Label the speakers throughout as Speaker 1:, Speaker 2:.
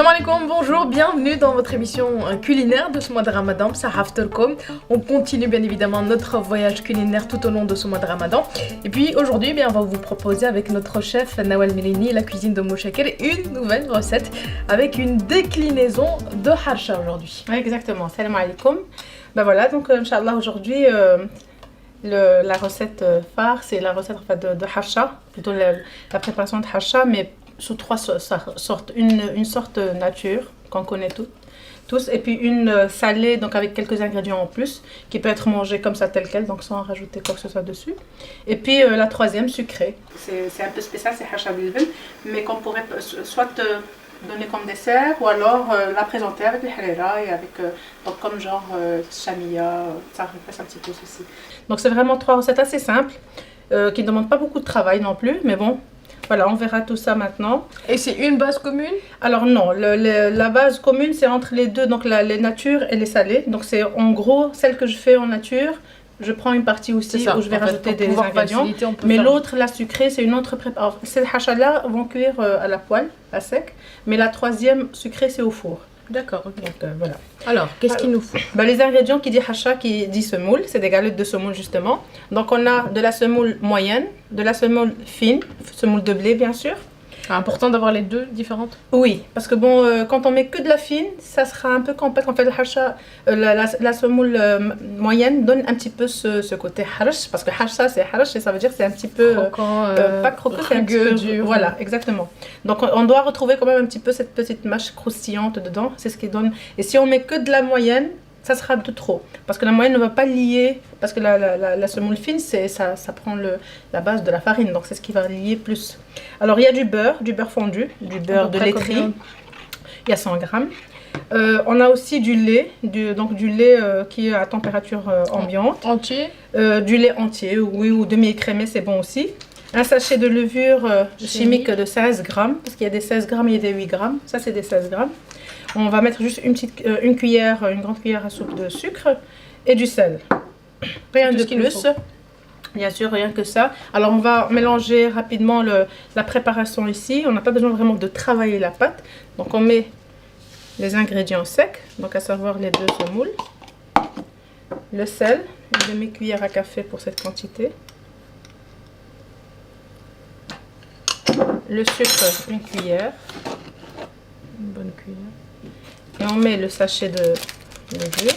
Speaker 1: Salam alaikum, bonjour, bienvenue dans votre émission culinaire de ce mois de Ramadan, Sahafterkom. On continue bien évidemment notre voyage culinaire tout au long de ce mois de Ramadan. Et puis aujourd'hui, on va vous proposer avec notre chef Nawal Melini, la cuisine de Mouchakir, une nouvelle recette avec une déclinaison de harsha aujourd'hui.
Speaker 2: Oui, exactement. Salam alaikum. Ben voilà, donc Inch'Allah aujourd'hui, la recette phare, c'est la recette en fait, de harsha, plutôt la préparation de harsha, mais sous trois sortes. Une sorte nature qu'on connaît tous, et puis une salée, donc avec quelques ingrédients en plus, qui peut être mangée comme ça tel quel, donc sans rajouter quoi que ce soit dessus. Et puis la troisième, sucrée. C'est un peu spécial, c'est harsha bilven, mais qu'on pourrait soit donner comme dessert, ou alors la présenter avec les harira et avec, donc comme genre chamia, ça refait un petit peu ceci. Donc c'est vraiment trois recettes assez simples, qui ne demandent pas beaucoup de travail non plus, mais bon. Voilà, on verra tout ça maintenant.
Speaker 1: Et c'est une base commune?
Speaker 2: Alors non, la base commune c'est entre les deux, donc les natures et les salés. Donc c'est en gros celle que je fais en nature. Je prends une partie aussi où je vais rajouter des ingrédients. Mais l'autre, la sucrée, c'est une autre préparation. Ces hachas-là vont cuire à la poêle, à sec. Mais la troisième sucrée, c'est au four.
Speaker 1: D'accord, ok.
Speaker 2: Donc voilà.
Speaker 1: Alors, qu'est-ce qu'il nous faut?
Speaker 2: Les ingrédients qui dit hacha, qui dit semoule, c'est des galettes de semoule justement. Donc on a de la semoule moyenne, de la semoule fine, semoule de blé bien sûr.
Speaker 1: C'est important d'avoir les deux différentes?
Speaker 2: Oui, parce que bon, quand on met que de la fine, ça sera un peu complexe. En fait, le harsha, la semoule moyenne donne un petit peu ce côté harsh, parce que harsha c'est harsh et ça veut dire que c'est un petit peu
Speaker 1: croquant,
Speaker 2: pas croquant, c'est un petit peu dur. Voilà, exactement. Donc on doit retrouver quand même un petit peu cette petite mâche croustillante dedans, c'est ce qui donne. Et si on met que de la moyenne, ça sera de trop, parce que la moyenne ne va pas lier, parce que la semoule fine, ça prend la base de la farine, donc c'est ce qui va lier plus. Alors il y a du beurre fondu, du beurre de laiterie, il y a 100 grammes. On a aussi du lait, donc du lait qui est à température ambiante.
Speaker 1: Entier?
Speaker 2: Du lait entier, oui, ou demi-écrémé, c'est bon aussi. Un sachet de levure chimique de 16 grammes, parce qu'il y a des 16 grammes et des 8 grammes, ça c'est des 16 grammes. On va mettre juste une grande cuillère à soupe de sucre et du sel. Rien de plus. Bien sûr, rien que ça. Alors on va mélanger rapidement la préparation ici. On n'a pas besoin vraiment de travailler la pâte. Donc on met les ingrédients secs, donc à savoir les deux semoules. Le sel, une demi-cuillère à café pour cette quantité. Le sucre, une cuillère.
Speaker 1: Une bonne cuillère.
Speaker 2: Et on met le sachet de levure.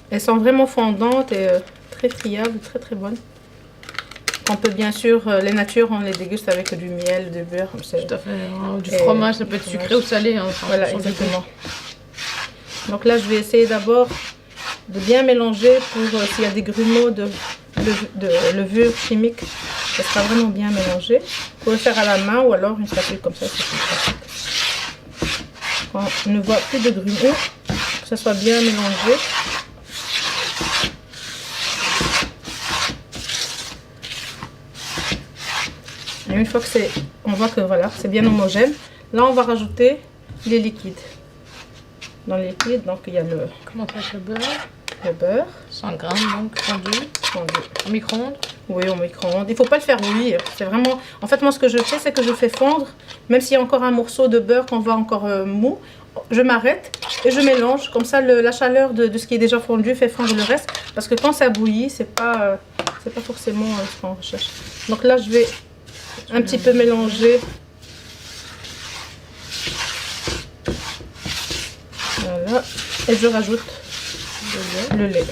Speaker 2: Elles sont vraiment fondantes et très friables, très très bonnes. On peut bien sûr, les natures, on les déguste avec du miel, du beurre.
Speaker 1: Tout à fait. Du fromage, ça peut être sucré ou salé. Hein,
Speaker 2: voilà, exactement. Donc là, je vais essayer d'abord de bien mélanger pour s'il y a des grumeaux de levure chimique. Ça sera vraiment bien mélangé. Vous pouvez le faire à la main ou alors une spatule comme ça, c'est plus pratique. Quand on ne voit plus de grumeaux, que ça soit bien mélangé. Et une fois que on voit que voilà, c'est bien homogène, là on va rajouter les liquides. Dans les liquides, donc il y a le...
Speaker 1: Comment ça, le beurre?
Speaker 2: Le beurre.
Speaker 1: 100 grammes donc fondu. Au micro-ondes?
Speaker 2: Oui, au micro-ondes. Il ne faut pas le faire bouillir. C'est vraiment... En fait, moi, ce que je fais, c'est que je fais fondre. Même s'il y a encore un morceau de beurre qu'on voit encore mou, je m'arrête et je mélange. Comme ça, la chaleur de ce qui est déjà fondu fait fondre le reste. Parce que quand ça bouillit, c'est pas forcément ce qu'on recherche. Donc là, je vais un petit peu mélanger. Voilà. Et je rajoute le lait.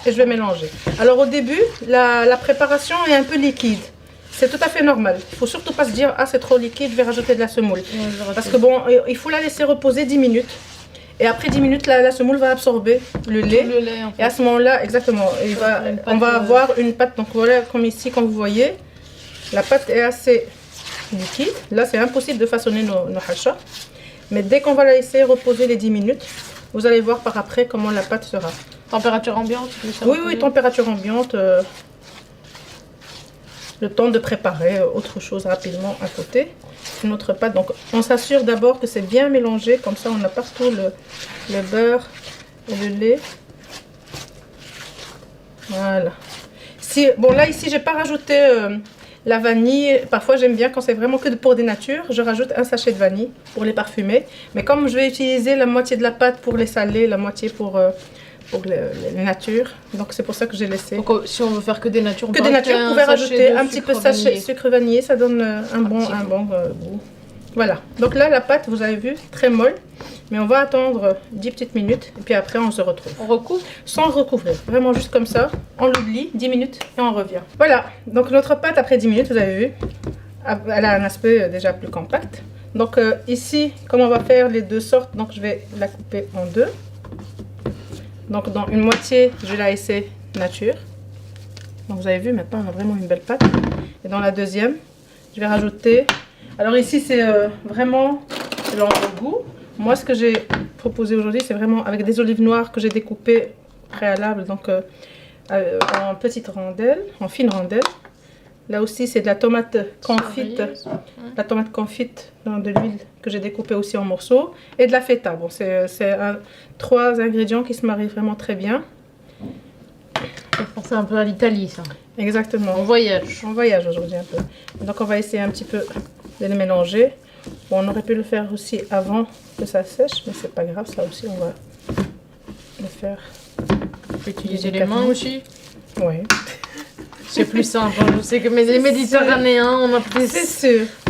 Speaker 2: Et je vais mélanger. Alors au début, la préparation est un peu liquide. C'est tout à fait normal. Il ne faut surtout pas se dire « Ah, c'est trop liquide, je vais rajouter de la semoule. » Parce que bon, il faut la laisser reposer 10 minutes. Et après 10 minutes, la semoule va absorber le lait.
Speaker 1: En fait.
Speaker 2: Et à ce moment-là, exactement, on va avoir une pâte. Donc voilà, comme ici, comme vous voyez, la pâte est assez liquide. Là, c'est impossible de façonner nos hachas. Mais dès qu'on va la laisser reposer les 10 minutes, vous allez voir par après comment la pâte sera.
Speaker 1: Température ambiante?
Speaker 2: Oui, température ambiante. Le temps de préparer autre chose rapidement à côté. Une autre pâte. Donc on s'assure d'abord que c'est bien mélangé. Comme ça, on a partout le beurre et le lait. Voilà. Si, bon là ici j'ai pas rajouté la vanille. Parfois j'aime bien quand c'est vraiment que pour des natures, je rajoute un sachet de vanille pour les parfumer. Mais comme je vais utiliser la moitié de la pâte pour les saler, la moitié pour les natures, donc c'est pour ça que j'ai laissé.
Speaker 1: Donc, si on veut faire que des natures,
Speaker 2: Vous pouvez rajouter un petit peu sachet sucre vanillé, ça donne un bon goût. Voilà, donc là la pâte vous avez vu, très molle, mais on va attendre 10 petites minutes et puis après on se retrouve.
Speaker 1: On recouvre?
Speaker 2: Sans recouvrir, vraiment juste comme ça, on l'oublie 10 minutes et on revient. Voilà, donc notre pâte après 10 minutes, vous avez vu, elle a un aspect déjà plus compact. Donc ici, comme on va faire les deux sortes, donc je vais la couper en deux. Donc dans une moitié, je vais la laisser nature. Donc vous avez vu, maintenant on a vraiment une belle pâte. Et dans la deuxième, je vais rajouter... Alors ici c'est vraiment selon le goût. Moi ce que j'ai proposé aujourd'hui c'est vraiment avec des olives noires que j'ai découpées préalable, donc en petites rondelles, en fines rondelles. Là aussi c'est de la tomate confite, la tomate confite dans de l'huile que j'ai découpée aussi en morceaux, et de la feta. Bon c'est trois ingrédients qui se marient vraiment très bien.
Speaker 1: Ça fait penser un peu à l'Italie ça.
Speaker 2: Exactement.
Speaker 1: On voyage.
Speaker 2: On voyage aujourd'hui un peu. Donc on va essayer un petit peu de les mélanger. Bon, on aurait pu le faire aussi avant que ça sèche, mais c'est pas grave, ça aussi on va le faire.
Speaker 1: On peut utiliser les mains aussi.
Speaker 2: Oui.
Speaker 1: C'est plus simple, je sais que les Méditerranéens, on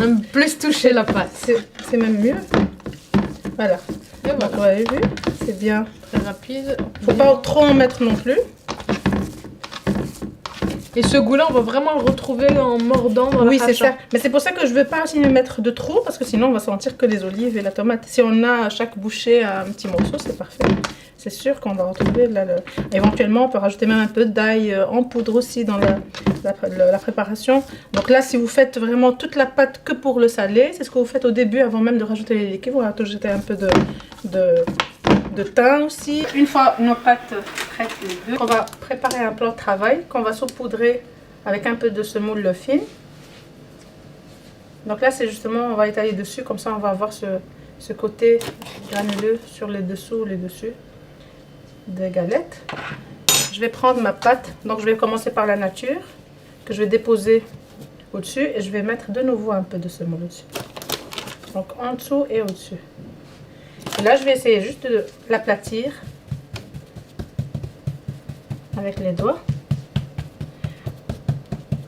Speaker 1: aime plus toucher la pâte.
Speaker 2: C'est même mieux. Voilà.
Speaker 1: Et voilà.
Speaker 2: Donc, vous avez vu, c'est bien.
Speaker 1: Très rapide.
Speaker 2: Faut pas trop en mettre non plus.
Speaker 1: Et ce goût-là, on va vraiment le retrouver en mordant dans
Speaker 2: oui,
Speaker 1: la
Speaker 2: c'est ça. Mais c'est pour ça que je veux pas aussi mettre de trop, parce que sinon on va sentir que les olives et la tomate. Si on a à chaque bouchée un petit morceau, c'est parfait. C'est sûr qu'on va retrouver là, éventuellement on peut rajouter même un peu d'ail en poudre aussi dans la préparation. Donc là, si vous faites vraiment toute la pâte que pour le salé, c'est ce que vous faites au début avant même de rajouter les liquides. Vous rajoutez un peu de thym aussi. Une fois nos pâtes prêtes les deux, on va préparer un plan de travail qu'on va saupoudrer avec un peu de semoule fine. Donc là c'est justement, on va étaler dessus, comme ça on va avoir ce côté granuleux sur les dessous, les dessus des galettes. Je vais prendre ma pâte, donc je vais commencer par la nature, que je vais déposer au-dessus et je vais mettre de nouveau un peu de semoule au-dessus. Donc en dessous et au-dessus. Là, je vais essayer juste de l'aplatir avec les doigts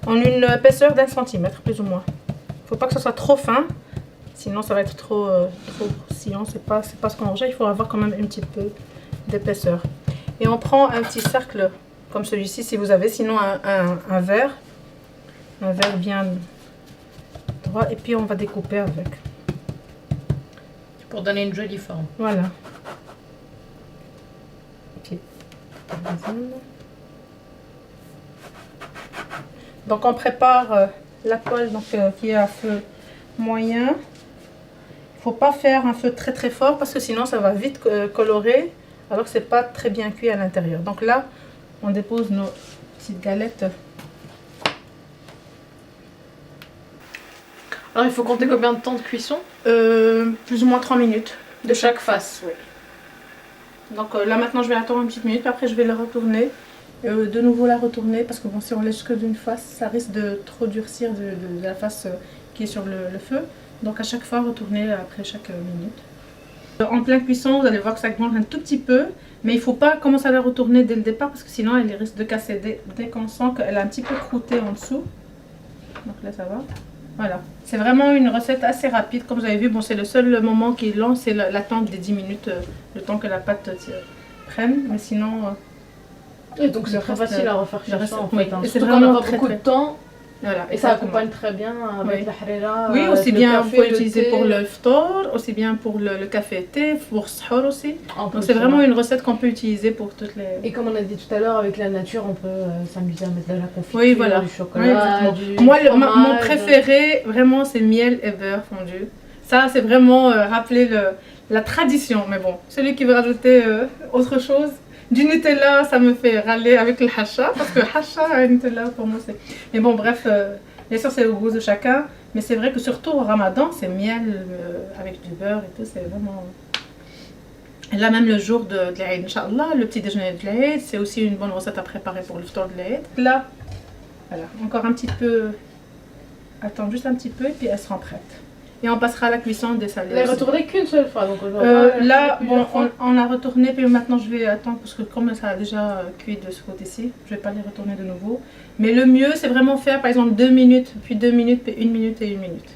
Speaker 2: en une épaisseur d'1 centimètre plus ou moins. Il ne faut pas que ce soit trop fin, sinon ça va être trop croustillant. C'est pas ce qu'on recherche. Il faut avoir quand même un petit peu d'épaisseur. Et on prend un petit cercle comme celui-ci si vous avez, sinon un verre bien droit, et puis on va découper avec.
Speaker 1: Pour donner une jolie forme.
Speaker 2: Voilà. Donc on prépare la poêle qui est à feu moyen. Il ne faut pas faire un feu très très fort parce que sinon ça va vite colorer alors que c'est pas très bien cuit à l'intérieur. Donc là on dépose nos petites galettes.
Speaker 1: Alors il faut compter combien de temps de cuisson?
Speaker 2: Plus ou moins 3 minutes.
Speaker 1: De chaque face.
Speaker 2: Oui. Donc là maintenant je vais attendre une petite minute, puis après je vais la retourner. De nouveau la retourner parce que bon, si on laisse que d'une face, ça risque de trop durcir de la face qui est sur le feu. Donc à chaque fois retourner après chaque minute. En pleine cuisson, vous allez voir que ça gronde un tout petit peu, mais il ne faut pas commencer à la retourner dès le départ parce que sinon elle risque de casser dès qu'on sent qu'elle a un petit peu croûté en dessous. Donc là ça va. Voilà, c'est vraiment une recette assez rapide. Comme vous avez vu, bon, c'est le seul moment qui est lent, c'est l'attente des 10 minutes, le temps que la pâte prenne. Mais sinon,
Speaker 1: et donc c'est très facile à refaire chez soi en fait.
Speaker 2: Et c'est
Speaker 1: surtout qu'on n'a
Speaker 2: vraiment
Speaker 1: pas beaucoup de temps.
Speaker 2: Voilà,
Speaker 1: et ça accompagne très bien avec la harira.
Speaker 2: Oui, aussi bien vous pouvez l'utiliser
Speaker 1: thé.
Speaker 2: pour le ftor, aussi bien pour le café thé, pour sahur aussi. Donc c'est
Speaker 1: ça.
Speaker 2: vraiment une recette qu'on peut utiliser pour toutes les...
Speaker 1: Et comme on a dit tout à l'heure, avec la nature, on peut s'amuser à mettre de la confiture,
Speaker 2: oui, voilà.
Speaker 1: du chocolat,
Speaker 2: du moi, mon préféré, vraiment, c'est miel et beurre fondu. Ça, c'est vraiment rappeler la tradition. Mais bon, celui qui veut rajouter autre chose, du Nutella, ça me fait râler avec le hasha, parce que hasha et Nutella, pour moi, c'est... Mais bon, bref, bien sûr, c'est au goût de chacun. Mais c'est vrai que surtout au ramadan, c'est miel avec du beurre et tout, c'est vraiment... Et là, même le jour de l'Aïd, Inch'Allah, le petit déjeuner de l'Aïd, c'est aussi une bonne recette à préparer pour le ftar de l'Aïd. Là, Voilà, encore un petit peu. Attends juste un petit peu et puis elles seront prêtes. Et on passera à la cuisson des salés.
Speaker 1: Elle est retournée qu'une seule fois, donc
Speaker 2: là, bon, on a retourné, puis maintenant je vais attendre parce que comme ça a déjà cuit de ce côté-ci, je vais pas les retourner de nouveau. Mais le mieux, c'est vraiment faire par exemple 2 minutes, puis 2 minutes, puis 1 minute et 1 minute.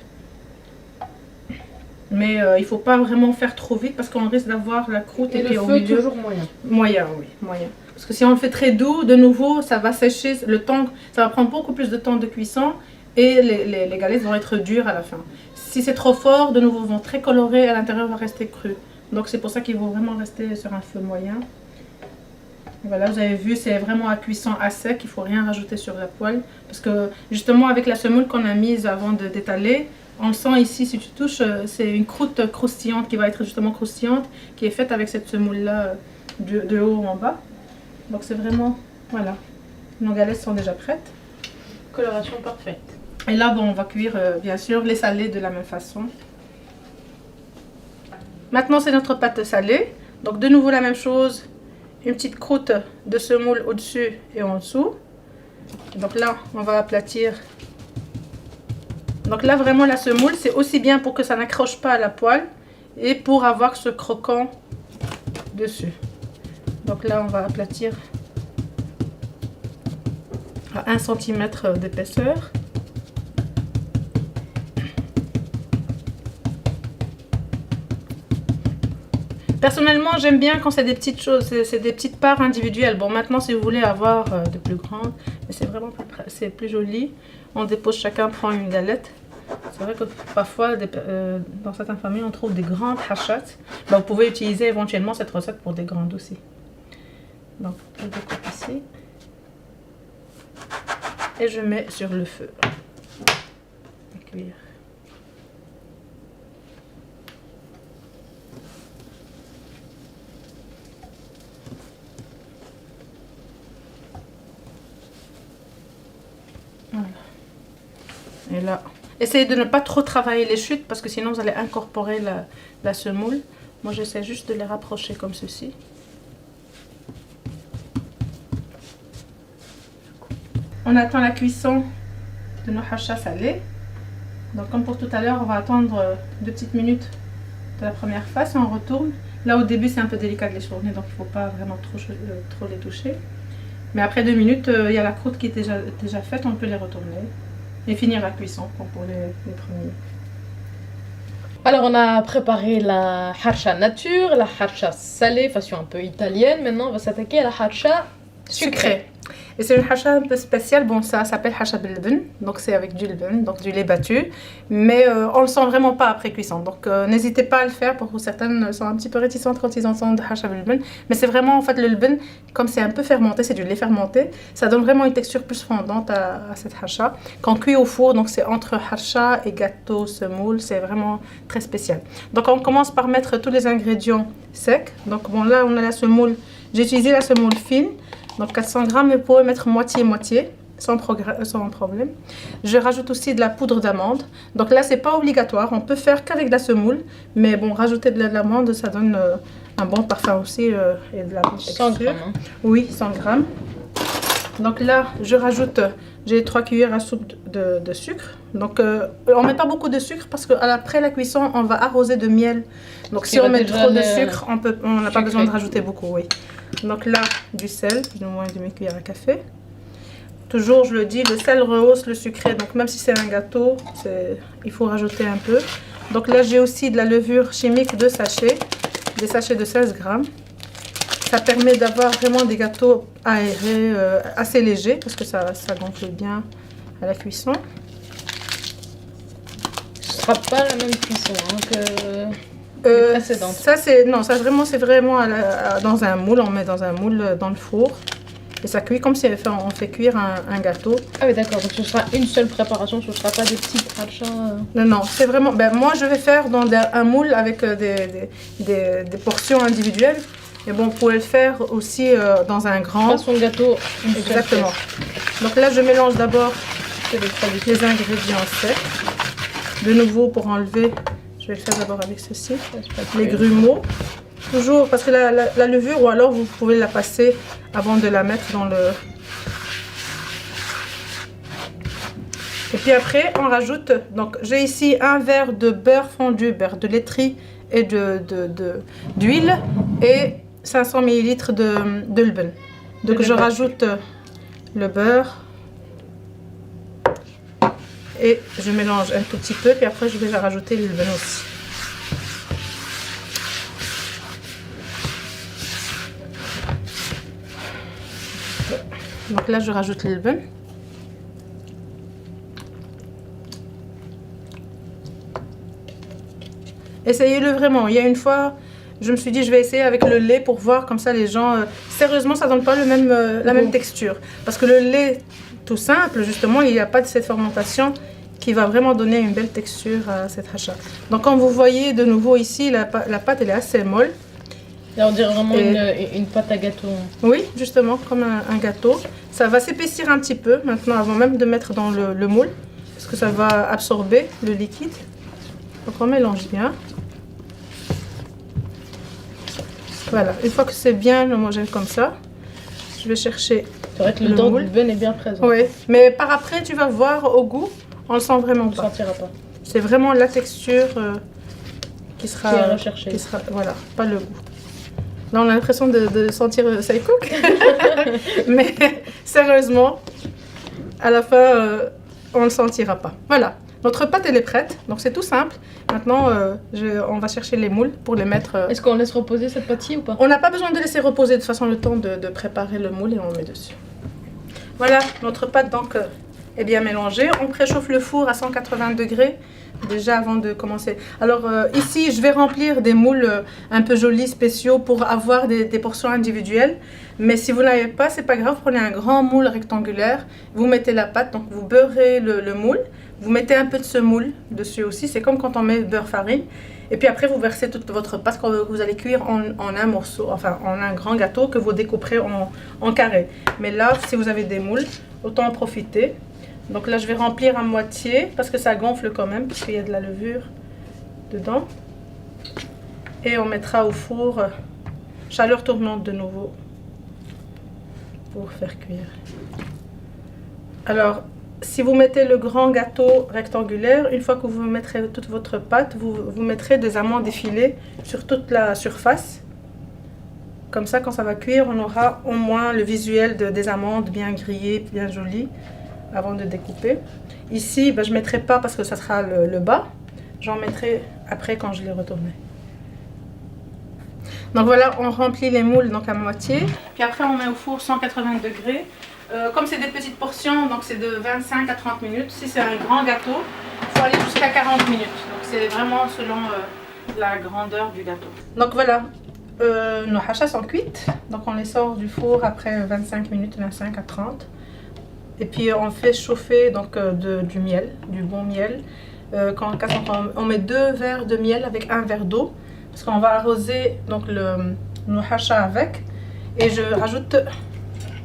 Speaker 2: Mais il faut pas vraiment faire trop vite parce qu'on risque d'avoir la croûte
Speaker 1: et
Speaker 2: puis
Speaker 1: le
Speaker 2: au
Speaker 1: feu
Speaker 2: milieu.
Speaker 1: toujours moyen.
Speaker 2: Moyen, oui, moyen. Parce que si on le fait très doux, de nouveau, ça va sécher le temps, ça va prendre beaucoup plus de temps de cuisson et les galettes vont être dures à la fin. Si c'est trop fort, de nouveau, vont très colorés, à l'intérieur va rester cru. Donc c'est pour ça qu'il faut vraiment rester sur un feu moyen. Et voilà, vous avez vu, c'est vraiment à cuisson à sec, il ne faut rien rajouter sur la poêle. Parce que justement, avec la semoule qu'on a mise avant d'étaler, on le sent ici, si tu touches, c'est une croûte croustillante qui va être justement croustillante, qui est faite avec cette semoule-là de haut en bas. Donc c'est vraiment, voilà, nos galettes sont déjà prêtes.
Speaker 1: Coloration parfaite.
Speaker 2: Et là, bon, on va cuire bien sûr les salés de la même façon. Maintenant, c'est notre pâte salée. Donc de nouveau la même chose, une petite croûte de semoule au-dessus et en dessous. Donc là, on va aplatir. Donc là, vraiment, la semoule, c'est aussi bien pour que ça n'accroche pas à la poêle et pour avoir ce croquant dessus. Donc là, on va aplatir à 1 cm d'épaisseur. Personnellement, j'aime bien quand c'est des petites choses, c'est des petites parts individuelles. Bon, maintenant, si vous voulez avoir de plus grandes, mais c'est vraiment plus joli. On dépose, chacun prend une galette. C'est vrai que parfois, dans certaines familles, on trouve des grandes hachats. Ben, vous pouvez utiliser éventuellement cette recette pour des grandes aussi. Donc, je découpe ici. Et je mets sur le feu. À cuire. Voilà. Et là, essayez de ne pas trop travailler les chutes parce que sinon vous allez incorporer la semoule. Moi j'essaie juste de les rapprocher comme ceci. On attend la cuisson de nos hachas salés. Donc comme pour tout à l'heure, on va attendre 2 petites minutes de la première phase et on retourne. Là au début c'est un peu délicat de les tourner, donc il ne faut pas vraiment trop les toucher. Mais après 2 minutes, il y a la croûte qui est déjà faite, on peut les retourner. Et finir la cuisson, comme pour les premiers.
Speaker 1: Alors on a préparé la harcha nature, la harcha salée, façon un peu italienne. Maintenant on va s'attaquer à la harcha sucrée.
Speaker 2: Et c'est une hacha un peu spéciale. Bon, ça s'appelle hacha bilben, donc c'est avec du lben, donc du lait battu. Mais on le sent vraiment pas après cuisson. Donc n'hésitez pas à le faire. Pour certaines sont un petit peu réticentes quand ils entendent hacha bilben. Mais c'est vraiment en fait le lben, comme c'est un peu fermenté, c'est du lait fermenté, ça donne vraiment une texture plus fondante à cette hacha. Quand cuit au four, donc c'est entre hacha et gâteau semoule, c'est vraiment très spécial. Donc on commence par mettre tous les ingrédients secs. Donc bon, là on a la semoule. J'ai utilisé la semoule fine. Donc 400 grammes, vous pouvez mettre moitié-moitié, sans problème. Je rajoute aussi de la poudre d'amande. Donc là, c'est pas obligatoire, on peut faire qu'avec de la semoule. Mais bon, rajouter de l'amande, ça donne un bon parfum aussi et de la bonne texture.
Speaker 1: 100 grammes. Hein.
Speaker 2: Oui, 100 grammes. Donc là, je rajoute, j'ai 3 cuillères à soupe de sucre. Donc on met pas beaucoup de sucre parce qu'après la cuisson, on va arroser de miel. Donc si on met trop de sucre, on n'a pas besoin de rajouter beaucoup, oui. Donc là, du sel, plus ou moins une demi-cuillère à café. Toujours, je le dis, le sel rehausse le sucré. Donc même si c'est un gâteau, il faut rajouter un peu. Donc là, j'ai aussi de la levure chimique de sachet, des sachets de 16 grammes. Ça permet d'avoir vraiment des gâteaux aérés, assez légers, parce que ça gonfle bien à la cuisson.
Speaker 1: Ce sera pas la même cuisson que...
Speaker 2: Ça c'est vraiment dans un moule, on met dans un moule dans le four et ça cuit comme si on fait cuire un gâteau.
Speaker 1: Ah oui d'accord, donc ce sera une seule préparation, ce ne sera pas des petites hachas.
Speaker 2: Non, c'est vraiment, moi je vais faire dans un moule avec des portions individuelles. Et bon, vous pouvez le faire aussi dans un grand.
Speaker 1: Façon gâteau.
Speaker 2: Exactement. Donc là je mélange d'abord les ingrédients secs. De nouveau pour enlever. Je vais le faire d'abord avec ceci, les grumeaux. Toujours, parce que la levure, ou alors vous pouvez la passer avant de la mettre dans le... Et puis après, on rajoute, donc j'ai ici un verre de beurre fondu, beurre de laiterie et d'huile et 500 ml de lben. Donc je rajoute le beurre et je mélange un tout petit peu, puis après je vais rajouter le lben aussi. Donc là je rajoute le lben. Essayez-le vraiment. Il y a une fois, je me suis dit je vais essayer avec le lait pour voir comme ça les gens... sérieusement, ça donne pas la même texture. Parce que le lait tout simple, justement, il n'y a pas de cette fermentation qui va vraiment donner une belle texture à cette hacha. Donc comme vous voyez de nouveau ici, la pâte elle est assez molle.
Speaker 1: Là, on dirait vraiment une pâte à gâteau.
Speaker 2: Oui, justement, comme un gâteau. Ça va s'épaissir un petit peu maintenant avant même de mettre dans le moule. Parce que ça va absorber le liquide. Donc on mélange bien. Voilà, une fois que c'est bien homogène comme ça, je vais chercher.
Speaker 1: C'est vrai que le dent du lben est bien présent.
Speaker 2: Oui, mais par après, tu vas voir au goût, on le sent vraiment pas.
Speaker 1: On ne sentira pas.
Speaker 2: C'est vraiment la texture qui sera
Speaker 1: recherchée.
Speaker 2: Voilà, pas le goût. Là, on a l'impression de sentir ça cook. Mais sérieusement, à la fin, on ne le sentira pas. Voilà. Notre pâte elle est prête, donc c'est tout simple. Maintenant, on va chercher les moules pour les mettre.
Speaker 1: Est-ce qu'on laisse reposer cette pâtisserie ou pas?
Speaker 2: On n'a pas besoin de laisser reposer, de toute façon le temps de préparer le moule et on met dessus. Voilà, notre pâte donc est bien mélangée. On préchauffe le four à 180 degrés déjà avant de commencer. Alors ici, je vais remplir des moules un peu jolis, spéciaux pour avoir des portions individuelles. Mais si vous n'avez pas, c'est pas grave, prenez un grand moule rectangulaire, vous mettez la pâte, donc vous beurrez le moule. Vous mettez un peu de semoule dessus aussi, c'est comme quand on met beurre farine. Et puis après, vous versez toute votre pâte que vous allez cuire en un morceau, enfin en un grand gâteau que vous découperez en carrés. Mais là, si vous avez des moules, autant en profiter. Donc là, je vais remplir à moitié parce que ça gonfle quand même, parce qu'il y a de la levure dedans. Et on mettra au four, chaleur tournante de nouveau, pour faire cuire. Alors, si vous mettez le grand gâteau rectangulaire, une fois que vous mettrez toute votre pâte, vous mettrez des amandes effilées sur toute la surface. Comme ça, quand ça va cuire, on aura au moins le visuel des amandes bien grillées, bien jolies, avant de découper. Ici, je ne mettrai pas parce que ça sera le bas. J'en mettrai après quand je les retournerai. Donc voilà, on remplit les moules donc à moitié. Puis après, on met au four 180 degrés. Comme c'est des petites portions, donc c'est de 25 à 30 minutes. Si c'est un grand gâteau, il faut aller jusqu'à 40 minutes. Donc c'est vraiment selon la grandeur du gâteau. Donc voilà, nos hachas sont cuites. Donc on les sort du four après 25 minutes, 25 à 30. Et puis on fait chauffer donc, du miel, du bon miel. Quand on met 2 verres de miel avec 1 verre d'eau. Parce qu'on va arroser donc, nos hachas avec. Et je rajoute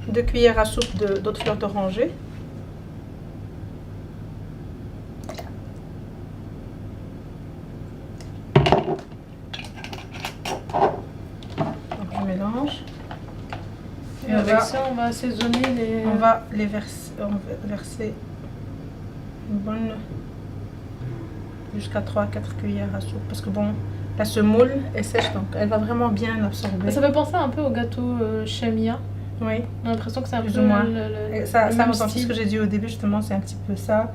Speaker 2: 2 cuillères à soupe d'eau de fleur d'oranger. Donc je mélange.
Speaker 1: Et avec ça, on va assaisonner les...
Speaker 2: On va verser une bonne... jusqu'à 3-4 cuillères à soupe. Parce que bon, la semoule est sèche, donc elle va vraiment bien absorber.
Speaker 1: Ça fait penser un peu au gâteau Shamia.
Speaker 2: Oui.
Speaker 1: On a l'impression que c'est un
Speaker 2: Plus
Speaker 1: peu
Speaker 2: ou moins. Ça
Speaker 1: même
Speaker 2: ressemble à ce
Speaker 1: style.
Speaker 2: que j'ai dit au début, justement, c'est un petit peu ça.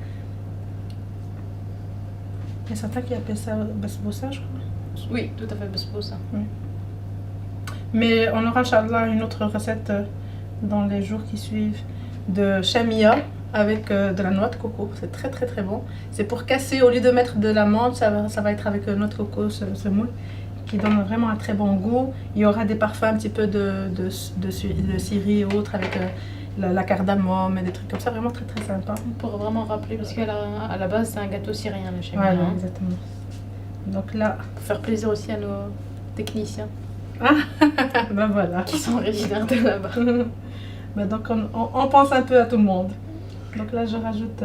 Speaker 2: Il y a certains qui appellent ça basboussa, je crois.
Speaker 1: Oui, tout à fait, basboussa.
Speaker 2: Oui. Mais on aura, Inch'Allah, une autre recette dans les jours qui suivent de shamia avec de la noix de coco. C'est très très très bon. C'est pour casser, au lieu de mettre de l'amande, ça va être avec noix de coco, ce moule, qui donne vraiment un très bon goût. Il y aura des parfums un petit peu de Syrie et autres avec la cardamome et des trucs comme ça, vraiment très très sympa.
Speaker 1: Pour vraiment rappeler, parce qu'à la base c'est un gâteau syrien le shamia.
Speaker 2: Voilà, exactement. Donc là,
Speaker 1: pour faire plaisir aussi à nos techniciens.
Speaker 2: Ah, ben voilà.
Speaker 1: Qui sont originaires de là-bas.
Speaker 2: Ben donc on pense un peu à tout le monde. Donc là je rajoute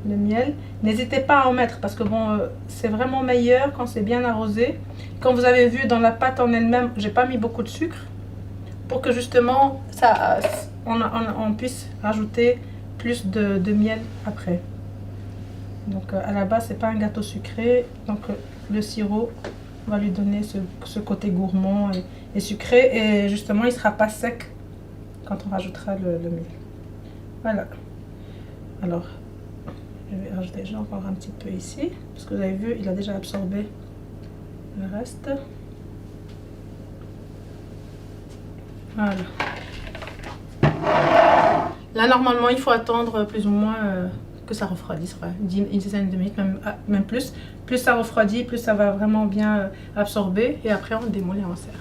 Speaker 2: le miel. N'hésitez pas à en mettre parce que bon, c'est vraiment meilleur quand c'est bien arrosé. Comme vous avez vu dans la pâte en elle-même, j'ai pas mis beaucoup de sucre pour que justement ça, on puisse rajouter plus de miel après. Donc à la base, c'est pas un gâteau sucré. Donc le sirop va lui donner ce côté gourmand et sucré. Et justement, il sera pas sec quand on rajoutera le miel. Voilà. Alors, je vais rajouter déjà encore un petit peu ici. Parce que vous avez vu, il a déjà absorbé le reste. Voilà. Là, normalement, il faut attendre plus ou moins que ça refroidisse. Une dizaine de minutes, même plus. Plus ça refroidit, plus ça va vraiment bien absorber. Et après, on démoule et on sert.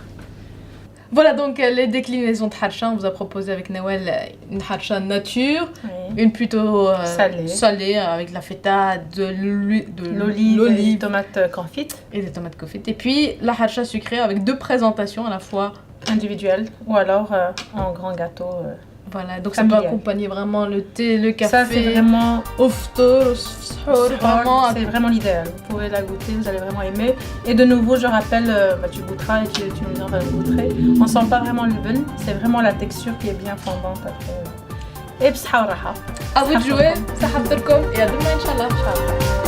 Speaker 1: Voilà donc les déclinaisons de harsha. On vous a proposé avec Nawel une harsha nature,
Speaker 2: Oui.
Speaker 1: une plutôt
Speaker 2: Salée.
Speaker 1: avec de la feta, de
Speaker 2: L'olive, des tomates confites.
Speaker 1: et des tomates confites. Et puis la harsha sucrée avec deux présentations à la fois.
Speaker 2: Individuelles ou alors en grand gâteau.
Speaker 1: Voilà, donc ça peut
Speaker 2: Familial.
Speaker 1: accompagner vraiment le thé, le café.
Speaker 2: Ça, c'est vraiment...
Speaker 1: vraiment.
Speaker 2: C'est vraiment l'idéal. Vous pouvez la goûter, vous allez vraiment aimer. Et de nouveau, je rappelle, tu goûteras et tu me diras vous goûterez. On sent pas vraiment le bun, c'est vraiment la texture qui est bien fondante après. Et bsha wa raha.
Speaker 1: À vous de jouer, ça haftarkom et à demain, Inch'Allah.